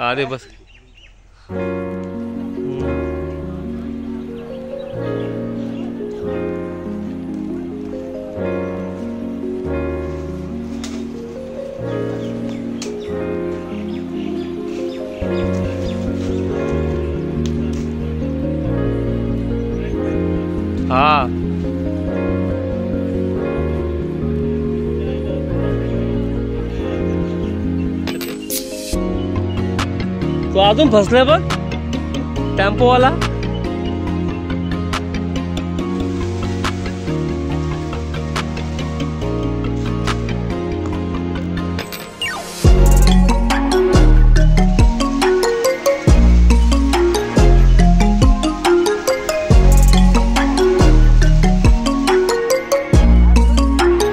अरे बस हाँ तो अजून फसले बघ टेम्पोवाला.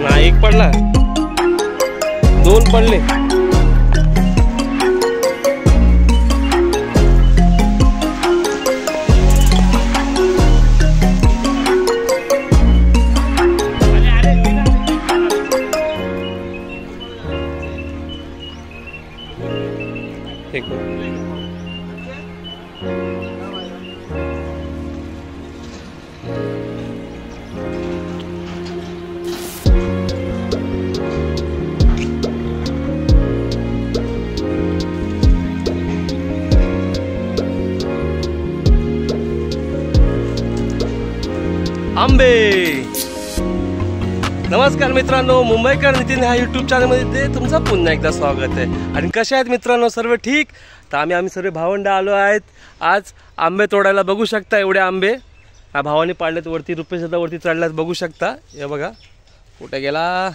नाही एक पडला, दोन पडले. आंबे. नमस्कार मित्रांनो, मुंबईकर नितीन ह्या यूट्यूब चॅनलमध्ये तुमचं पुन्हा एकदा स्वागत आहे. आणि कसे आहेत मित्रांनो, सर्व ठीक? तर आम्ही सर्व भावंड आलो आहेत आज आंबे तोडायला. बघू शकता एवढे आंबे हा भावाने पाडलेत वरती. रुपेश दादा वरती चढल्यात बघू शकता. हे बघा कुठे गेला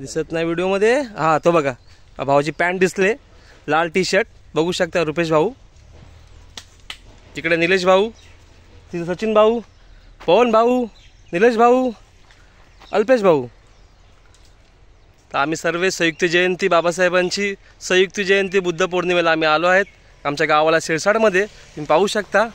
दिसत नाही व्हिडिओमध्ये. हा तो बघा भावाची पॅन्ट दिसले, लाल टी शर्ट बघू शकता. रुपेश भाऊ तिकडे, निलेश भाऊ तिथे, सचिन भाऊ, पवन भाऊ, निलेश भाऊ, अल्पेश भाऊ. तर आम्ही सर्व संयुक्त जयंती, बाबासाहेबांची संयुक्त जयंती बुद्ध पौर्णिमेला आम्ही आलो आहेत आमच्या गावाला शिरसाडमध्ये. तुम्ही पाहू शकता.